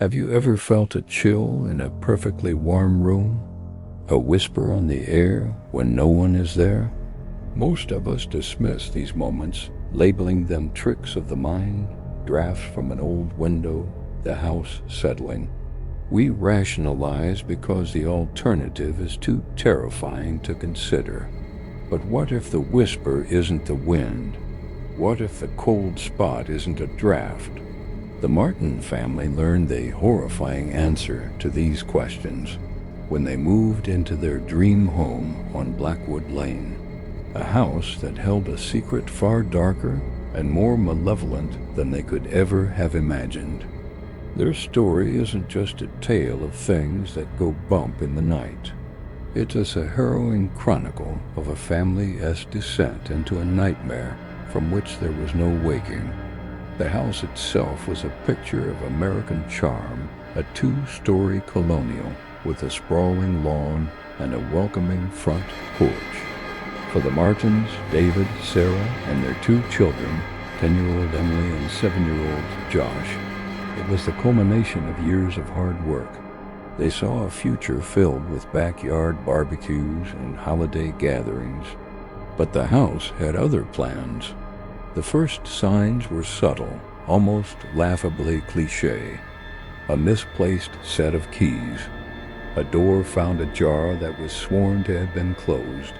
Have you ever felt a chill in a perfectly warm room? A whisper on the air when no one is there? Most of us dismiss these moments, labeling them tricks of the mind, drafts from an old window, the house settling. We rationalize because the alternative is too terrifying to consider. But what if the whisper isn't the wind? What if the cold spot isn't a draft? The Martin family learned the horrifying answer to these questions when they moved into their dream home on Blackwood Lane, a house that held a secret far darker and more malevolent than they could ever have imagined. Their story isn't just a tale of things that go bump in the night. It is a harrowing chronicle of a family's descent into a nightmare from which there was no waking. The house itself was a picture of American charm, a two-story colonial with a sprawling lawn and a welcoming front porch. For the Martins, David, Sarah, and their two children, 10-year-old Emily and 7-year-old Josh, it was the culmination of years of hard work. They saw a future filled with backyard barbecues and holiday gatherings. But the house had other plans. The first signs were subtle, almost laughably cliché. A misplaced set of keys. A door found ajar that was sworn to have been closed.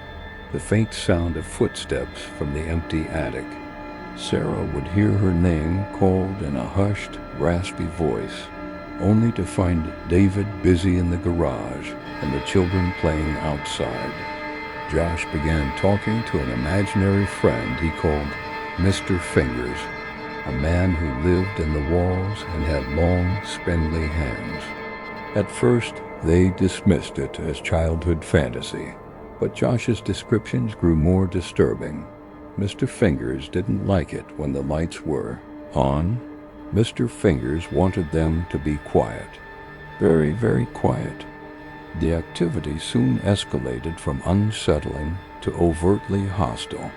The faint sound of footsteps from the empty attic. Sarah would hear her name called in a hushed, raspy voice, only to find David busy in the garage and the children playing outside. Josh began talking to an imaginary friend he called Mr. Fingers, a man who lived in the walls and had long, spindly hands. At first, they dismissed it as childhood fantasy, but Josh's descriptions grew more disturbing. Mr. Fingers didn't like it when the lights were on. Mr. Fingers wanted them to be quiet. Very, very quiet. The activity soon escalated from unsettling to overtly hostile.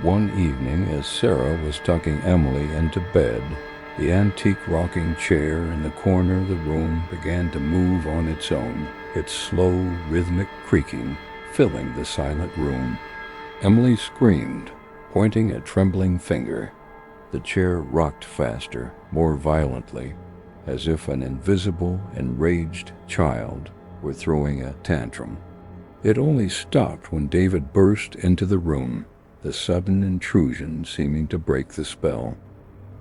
One evening, as Sarah was tucking Emily into bed, the antique rocking chair in the corner of the room began to move on its own, its slow, rhythmic creaking filling the silent room. Emily screamed, pointing a trembling finger. The chair rocked faster, more violently, as if an invisible, enraged child were throwing a tantrum. It only stopped when David burst into the room, the sudden intrusion seeming to break the spell.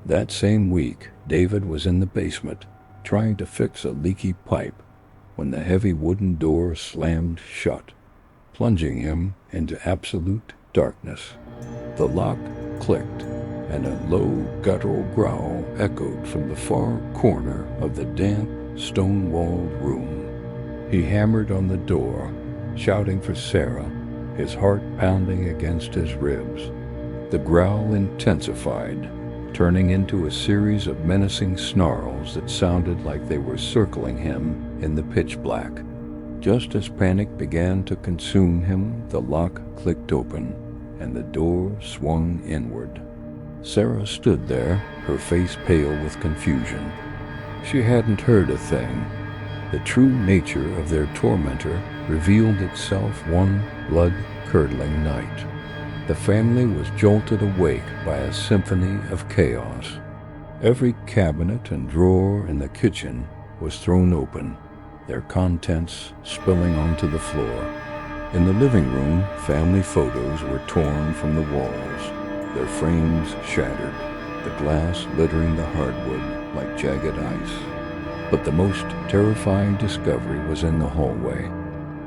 That same week, David was in the basement, trying to fix a leaky pipe, when the heavy wooden door slammed shut, plunging him into absolute darkness. The lock clicked, and a low, guttural growl echoed from the far corner of the damp, stone-walled room. He hammered on the door, shouting for Sarah, his heart pounding against his ribs. The growl intensified, turning into a series of menacing snarls that sounded like they were circling him in the pitch black. Just as panic began to consume him, the lock clicked open, and the door swung inward. Sarah stood there, her face pale with confusion. She hadn't heard a thing. The true nature of their tormentor revealed itself one blood-curdling night. The family was jolted awake by a symphony of chaos. Every cabinet and drawer in the kitchen was thrown open, their contents spilling onto the floor. In the living room, family photos were torn from the walls, their frames shattered, the glass littering the hardwood like jagged ice. But the most terrifying discovery was in the hallway.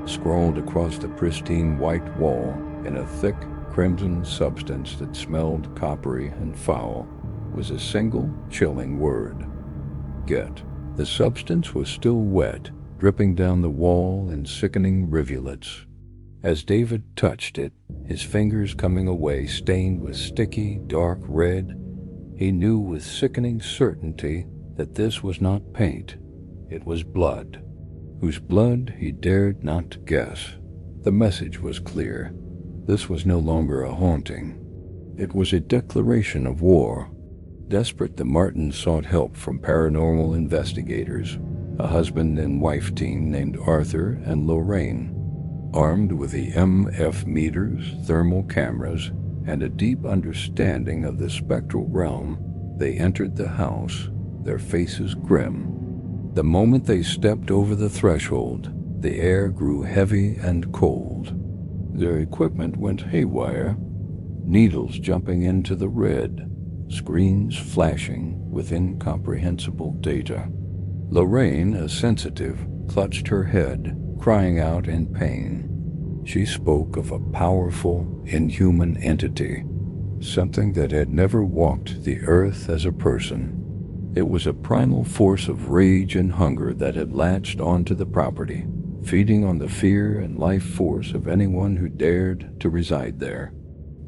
Scrawled across the pristine white wall in a thick crimson substance that smelled coppery and foul was a single chilling word: get. The substance was still wet, dripping down the wall in sickening rivulets. As David touched it, his fingers coming away stained with sticky, dark red, he knew with sickening certainty that this was not paint. It was blood, whose blood he dared not guess. The message was clear. This was no longer a haunting. It was a declaration of war. Desperate, the Martins sought help from paranormal investigators, a husband and wife team named Arthur and Lorraine. Armed with the MF meters, thermal cameras, and a deep understanding of the spectral realm, they entered the house, their faces grim. The moment they stepped over the threshold, the air grew heavy and cold. Their equipment went haywire, needles jumping into the red, screens flashing with incomprehensible data. Lorraine, a sensitive, clutched her head, crying out in pain. She spoke of a powerful, inhuman entity, something that had never walked the earth as a person. It was a primal force of rage and hunger that had latched onto the property, feeding on the fear and life force of anyone who dared to reside there.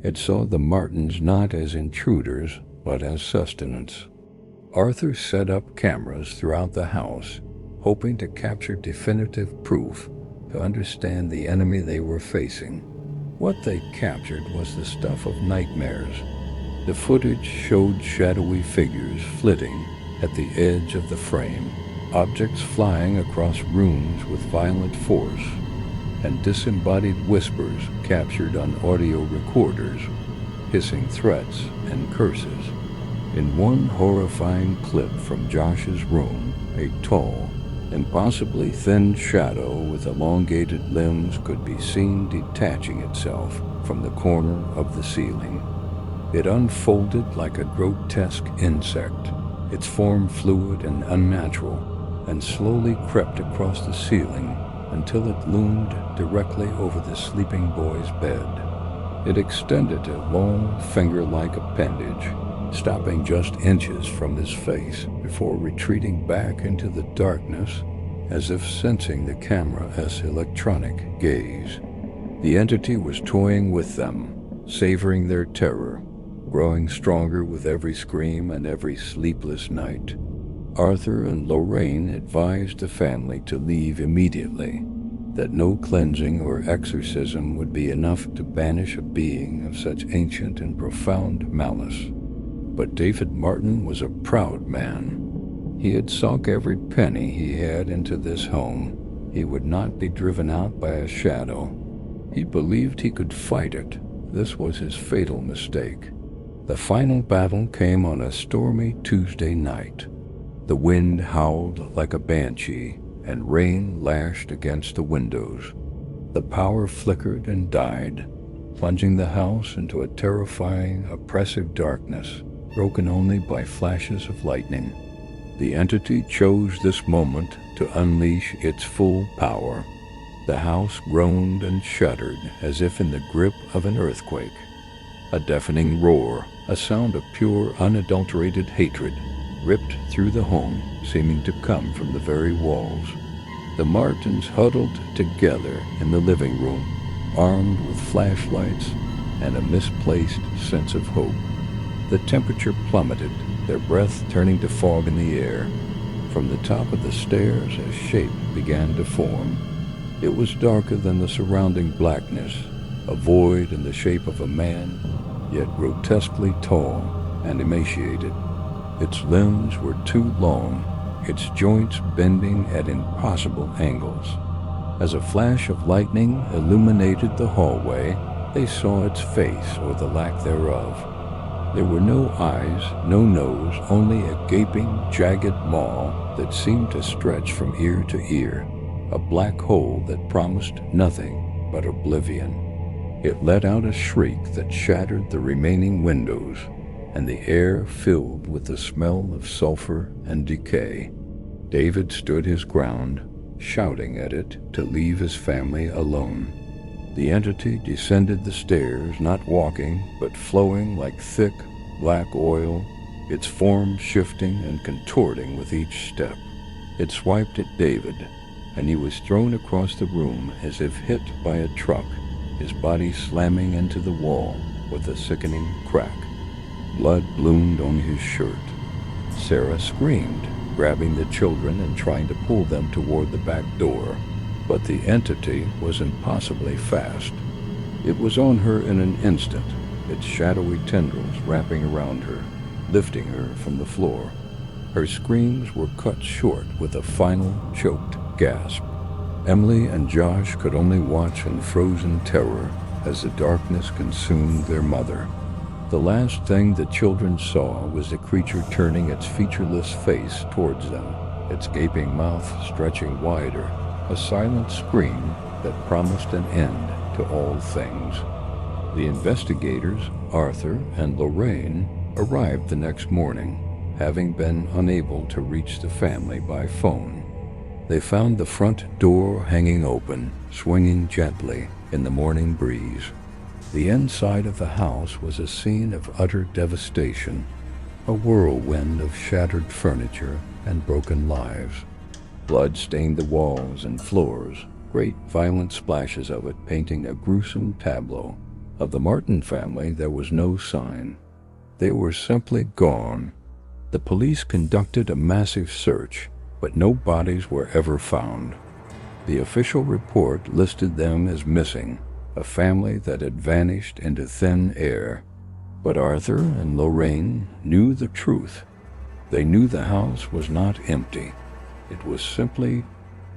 It saw the Martins not as intruders, but as sustenance. Arthur set up cameras throughout the house, hoping to capture definitive proof to understand the enemy they were facing. What they captured was the stuff of nightmares. The footage showed shadowy figures flitting at the edge of the frame, objects flying across rooms with violent force, and disembodied whispers captured on audio recorders, hissing threats and curses. In one horrifying clip from Josh's room, a tall, impossibly thin shadow with elongated limbs could be seen detaching itself from the corner of the ceiling. It unfolded like a grotesque insect, its form fluid and unnatural, and slowly crept across the ceiling until it loomed directly over the sleeping boy's bed. It extended a long finger-like appendage, stopping just inches from his face before retreating back into the darkness as if sensing the camera as electronic gaze. The entity was toying with them, savoring their terror, growing stronger with every scream and every sleepless night. Arthur and Lorraine advised the family to leave immediately, that no cleansing or exorcism would be enough to banish a being of such ancient and profound malice. But David Martin was a proud man. He had sunk every penny he had into this home. He would not be driven out by a shadow. He believed he could fight it. This was his fatal mistake. The final battle came on a stormy Tuesday night. The wind howled like a banshee, and rain lashed against the windows. The power flickered and died, plunging the house into a terrifying, oppressive darkness, broken only by flashes of lightning. The entity chose this moment to unleash its full power. The house groaned and shuddered as if in the grip of an earthquake. A deafening roar, a sound of pure, unadulterated hatred, ripped through the home, seeming to come from the very walls. The Martins huddled together in the living room, armed with flashlights and a misplaced sense of hope. The temperature plummeted, their breath turning to fog in the air. From the top of the stairs, a shape began to form. It was darker than the surrounding blackness, a void in the shape of a man, yet grotesquely tall and emaciated. Its limbs were too long, its joints bending at impossible angles. As a flash of lightning illuminated the hallway, they saw its face or the lack thereof. There were no eyes, no nose, only a gaping, jagged maw that seemed to stretch from ear to ear, a black hole that promised nothing but oblivion. It let out a shriek that shattered the remaining windows, and the air filled with the smell of sulfur and decay. David stood his ground, shouting at it to leave his family alone. The entity descended the stairs, not walking, but flowing like thick, black oil, its form shifting and contorting with each step. It swiped at David, and he was thrown across the room as if hit by a truck, his body slamming into the wall with a sickening crack. Blood bloomed on his shirt. Sarah screamed, grabbing the children and trying to pull them toward the back door. But the entity was impossibly fast. It was on her in an instant, its shadowy tendrils wrapping around her. lifting her from the floor. Her screams were cut short with a final, choked gasp. Emily and Josh could only watch in frozen terror as the darkness consumed their mother. The last thing the children saw was the creature turning its featureless face towards them, its gaping mouth stretching wider, a silent scream that promised an end to all things. The investigators, Arthur and Lorraine, arrived the next morning, having been unable to reach the family by phone. They found the front door hanging open, swinging gently in the morning breeze. The inside of the house was a scene of utter devastation, a whirlwind of shattered furniture and broken lives. Blood stained the walls and floors, great violent splashes of it painting a gruesome tableau. Of the Martin family there was no sign. They were simply gone. The police conducted a massive search, but no bodies were ever found. The official report listed them as missing, a family that had vanished into thin air. But Arthur and Lorraine knew the truth. They knew the house was not empty. It was simply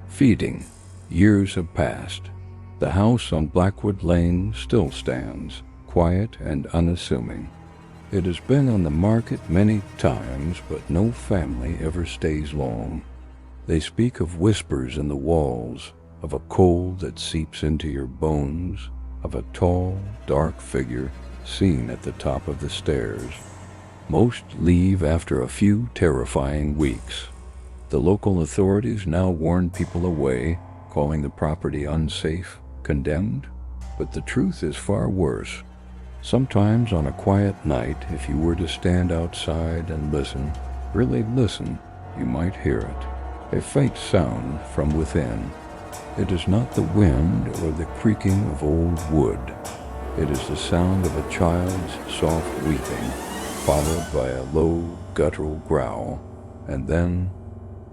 feeding. Years have passed. The house on Blackwood Lane still stands, quiet and unassuming. It has been on the market many times, but no family ever stays long. They speak of whispers in the walls, of a cold that seeps into your bones, of a tall, dark figure seen at the top of the stairs. Most leave after a few terrifying weeks. The local authorities now warn people away, calling the property unsafe, condemned, but the truth is far worse. Sometimes on a quiet night, if you were to stand outside and listen, really listen, you might hear it, a faint sound from within. It is not the wind or the creaking of old wood. It is the sound of a child's soft weeping, followed by a low, guttural growl, and then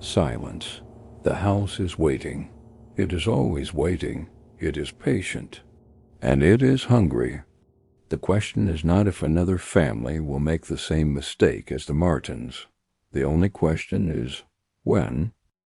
silence. The house is waiting. It is always waiting. It is patient. And it is hungry. The question is not if another family will make the same mistake as the Martins. The only question is when.